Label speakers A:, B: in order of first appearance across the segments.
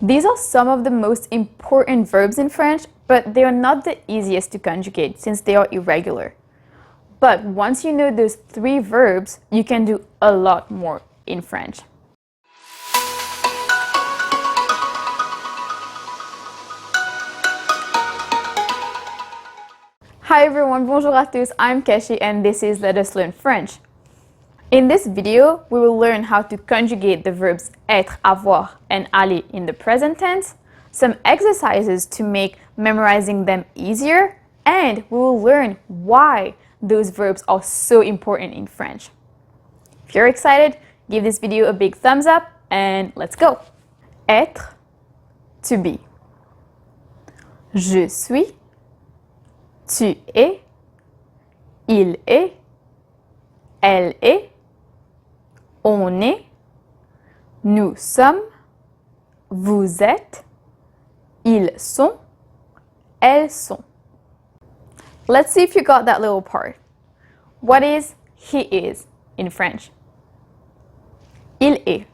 A: These are some of the most important verbs in French, but they are not the easiest to conjugate since they are irregular. But once you know those 3 verbs, you can do a lot more in French. Hi everyone, bonjour à tous, I'm Keshi and this is Let Us Learn French. In this video, we will learn how to conjugate the verbs être, avoir, and aller in the present tense, some exercises to make memorizing them easier, and we will learn why those verbs are so important in French. If you're excited, give this video a big thumbs up and let's go! Être, to be. Je suis, tu es, il est, elle est, on est, nous sommes, vous êtes, ils sont, elles sont. Let's see if you got that little part. What is he is in French? Il est.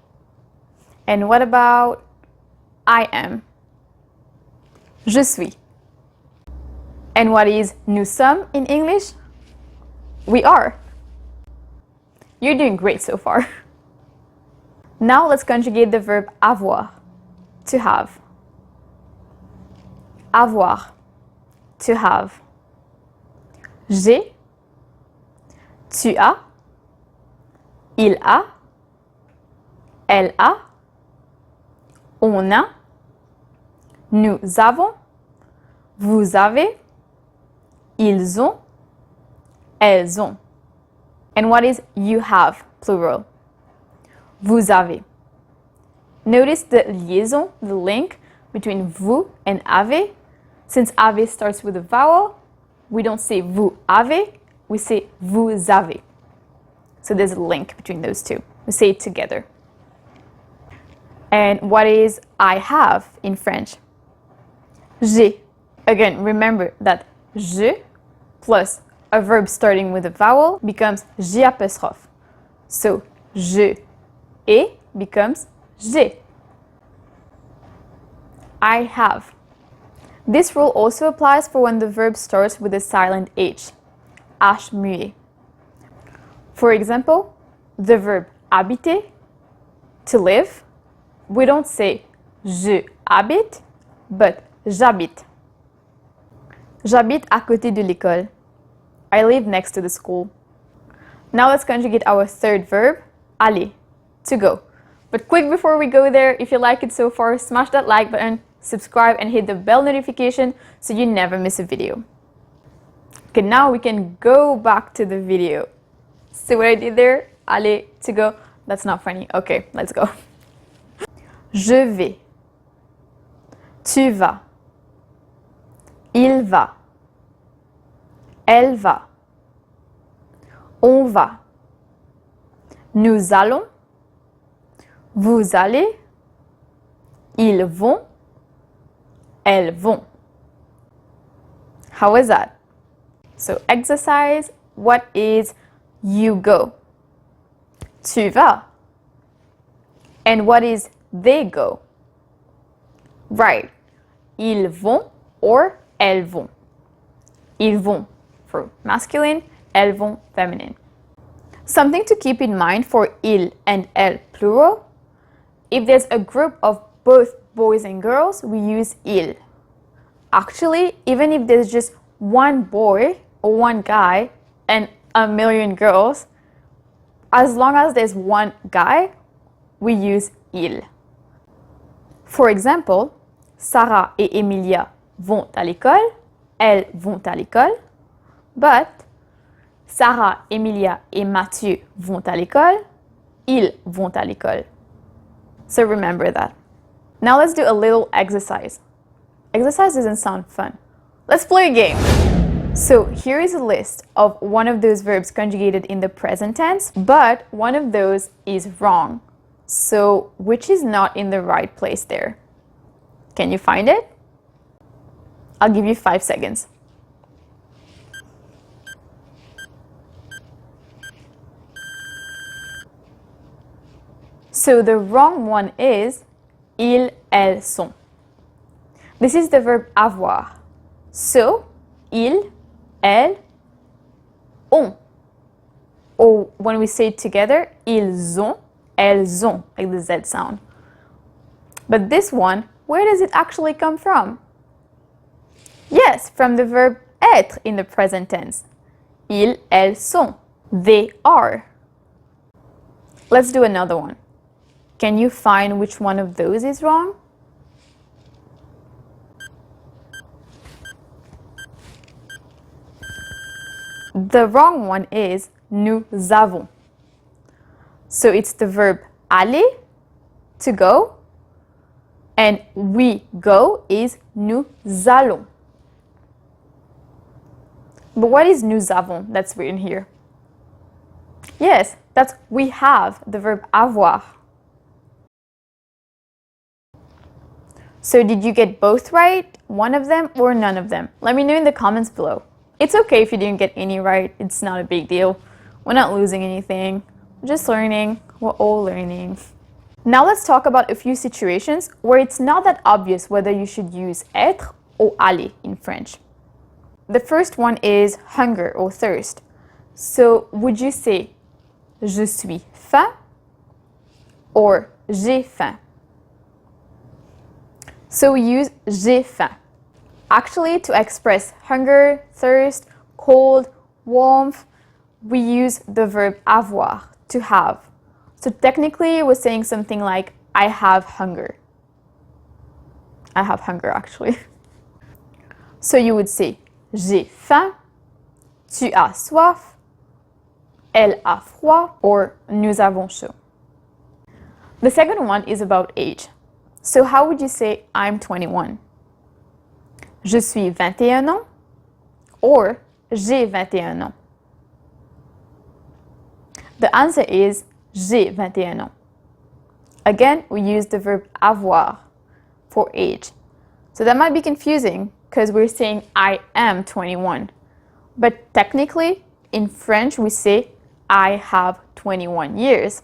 A: And what about I am? Je suis. And what is nous sommes in English? We are. You're doing great so far. Now let's conjugate the verb avoir, to have. Avoir, to have. J'ai, tu as, il a, elle a, on a, nous avons, vous avez, ils ont, elles ont. And what is you have, plural? Vous avez. Notice the liaison, the link between vous and avez. Since avez starts with a vowel, we don't say vous avez, we say vous avez. So there's a link between those two. We say it together. And what is I have in French? J'ai. Again, remember that je plus a verb starting with a vowel becomes j'ai apostrophe. So je ai becomes j'ai. I have. This rule also applies for when the verb starts with a silent H, H muet. For example, the verb habiter, to live, we don't say je habite, but j'habite. J'habite à côté de l'école. I live next to the school. Now let's conjugate our third verb, aller, to go. But quick before we go there, if you like it so far, smash that like button, subscribe and hit the bell notification so you never miss a video. Okay, now we can go back to the video. See what I did there? Aller, to go. That's not funny. Okay, let's go. Je vais. Tu vas. Il va. Elle va. On va. Nous allons. Vous allez. Ils vont. Elles vont. How is that? So exercise, what is you go? Tu vas. And what is they go? Right. Ils vont or elles vont. Ils vont for masculine, elles vont feminine. Something to keep in mind for il and elle plural. If there's a group of both boys and girls, we use il. Actually, even if there's just one boy or one guy and a million girls, as long as there's one guy, we use il. For example, Sarah et Emilia vont à l'école, elles vont à l'école, but Sarah, Emilia et Mathieu vont à l'école, ils vont à l'école. So remember that. Now let's do a little exercise. Exercise doesn't sound fun. Let's play a game. So here is a list of one of those verbs conjugated in the present tense, but one of those is wrong. So which is not in the right place there? Can you find it? I'll give you 5 seconds. So the wrong one is ils, elles sont. This is the verb avoir. So, ils, elles, ont. Or when we say it together, ils ont, elles ont, like the Z sound. But this one, where does it actually come from? Yes, from the verb être in the present tense. Ils, elles sont. They are. Let's do another one. Can you find which one of those is wrong? The wrong one is nous avons. So it's the verb aller, to go, and we go is nous allons. But what is nous avons that's written here? Yes, that's we have, the verb avoir. So did you get both right, one of them or none of them? Let me know in the comments below. It's okay if you didn't get any right, it's not a big deal. We're not losing anything, we're just learning, we're all learning. Now let's talk about a few situations where it's not that obvious whether you should use être or aller in French. The first one is hunger or thirst. So would you say je suis faim or j'ai faim? So we use j'ai faim. Actually, to express hunger, thirst, cold, warmth, we use the verb avoir, to have. So technically, we're saying something like, I have hunger. I have hunger, actually. So you would say, j'ai faim, tu as soif, elle a froid, or nous avons chaud. The second one is about age. So how would you say, I'm 21? Je suis 21 ans or j'ai 21 ans? The answer is j'ai 21 ans. Again, we use the verb avoir for age. So that might be confusing because we're saying I am 21. But technically, in French, we say I have 21 years.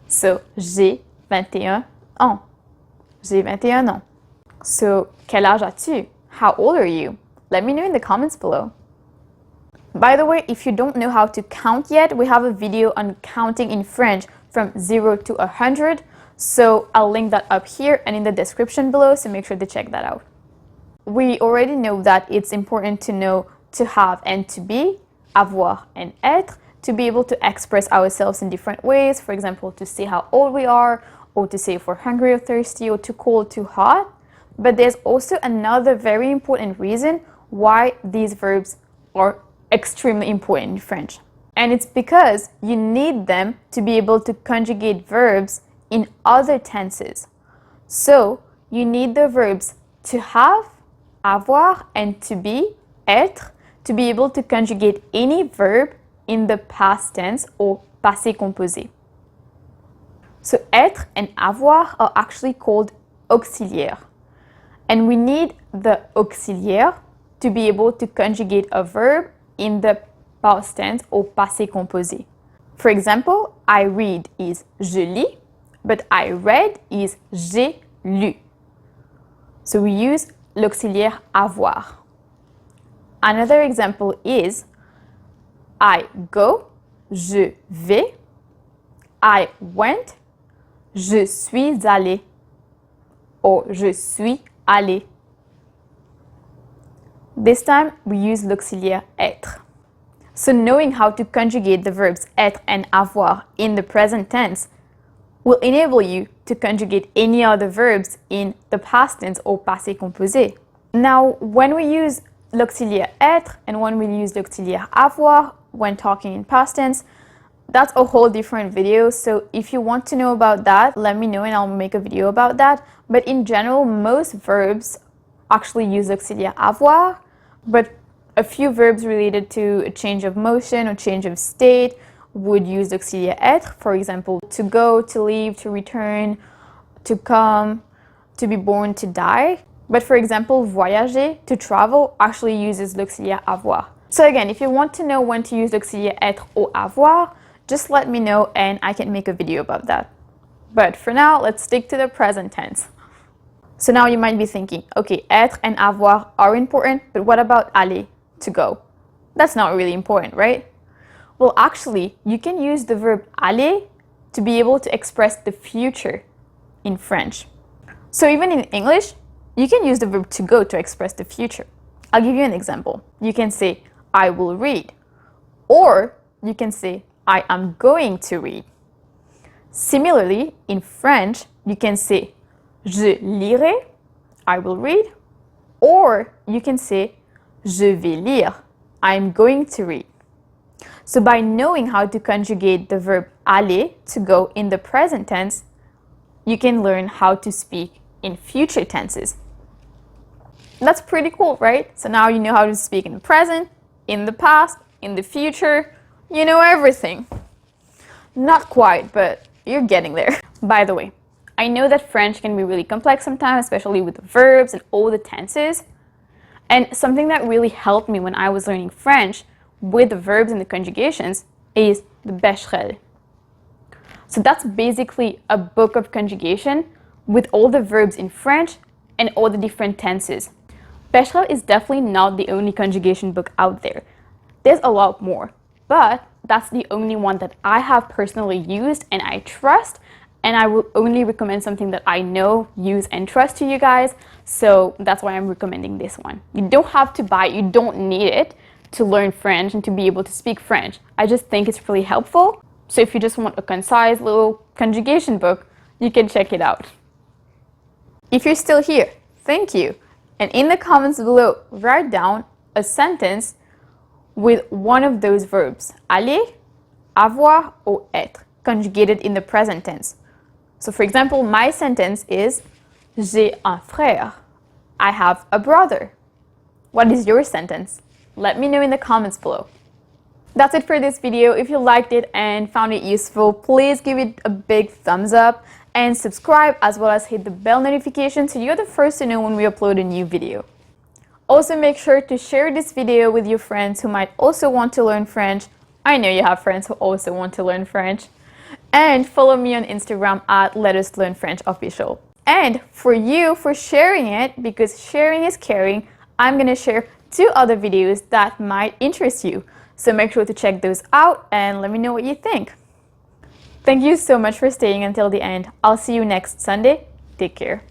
A: So, j'ai 21 ans. J'ai 21 ans. So, quel âge as-tu? How old are you? Let me know in the comments below. By the way, if you don't know how to count yet, we have a video on counting in French from 0 to 100. So I'll link that up here and in the description below, so make sure to check that out. We already know that it's important to know to have and to be, avoir and être, to be able to express ourselves in different ways. For example, to say how old we are, or to say if we're hungry or thirsty, or too cold, too hot. But there's also another very important reason why these verbs are extremely important in French. And it's because you need them to be able to conjugate verbs in other tenses. So you need the verbs to have, avoir, and to be, être, to be able to conjugate any verb in the past tense or passé composé. So être and avoir are actually called auxiliaires. And we need the auxiliaire to be able to conjugate a verb in the past tense or passé composé. For example, I read is je lis, but I read is j'ai lu. So we use l'auxiliaire avoir. Another example is I go, je vais, I went, je suis allé, or je suis allé. This time we use l'auxiliaire être. So knowing how to conjugate the verbs être and avoir in the present tense will enable you to conjugate any other verbs in the past tense or passé composé. Now, when we use l'auxiliaire être and when we use l'auxiliaire avoir when talking in past tense, that's a whole different video. So if you want to know about that, let me know and I'll make a video about that. But in general, most verbs actually use l'auxiliaire avoir, but a few verbs related to a change of motion or change of state would use l'auxiliaire être. For example, to go, to leave, to return, to come, to be born, to die. But for example, voyager, to travel, actually uses l'auxiliaire avoir. So again, if you want to know when to use l'auxiliaire être or avoir, just let me know and I can make a video about that. But for now, let's stick to the present tense. So now you might be thinking, okay, être and avoir are important, but what about aller, to go? That's not really important, right? Well, actually, you can use the verb aller to be able to express the future in French. So even in English, you can use the verb to go to express the future. I'll give you an example. You can say, I will read. Or you can say, I am going to read. Similarly, in French, you can say, je lirai, I will read. Or you can say, je vais lire, I'm going to read. So by knowing how to conjugate the verb aller, to go, in the present tense, you can learn how to speak in future tenses. That's pretty cool, right? So now you know how to speak in the present, in the past, in the future. You know everything. Not quite, but you're getting there. By the way, I know that French can be really complex sometimes, especially with the verbs and all the tenses. And something that really helped me when I was learning French with the verbs and the conjugations is the Becherel. So that's basically a book of conjugation with all the verbs in French and all the different tenses. Becherel is definitely not the only conjugation book out there. There's a lot more, but that's the only one that I have personally used and I trust, and I will only recommend something that I know, use, and trust to you guys, so that's why I'm recommending this one. You don't have to buy it, you don't need it to learn French and to be able to speak French. I just think it's really helpful, so if you just want a concise little conjugation book, you can check it out. If you're still here, thank you. And in the comments below, write down a sentence with one of those verbs, aller, avoir, or être, conjugated in the present tense. So for example, my sentence is, j'ai un frère. I have a brother. What is your sentence? Let me know in the comments below. That's it for this video. If you liked it and found it useful, please give it a big thumbs up and subscribe, as well as hit the bell notification so you're the first to know when we upload a new video. Also, make sure to share this video with your friends who might also want to learn French. I know you have friends who also want to learn French. And follow me on Instagram at Let Us Learn French Official. And for you, for sharing it, because sharing is caring, I'm going to share 2 other videos that might interest you. So make sure to check those out and let me know what you think. Thank you so much for staying until the end. I'll see you next Sunday. Take care.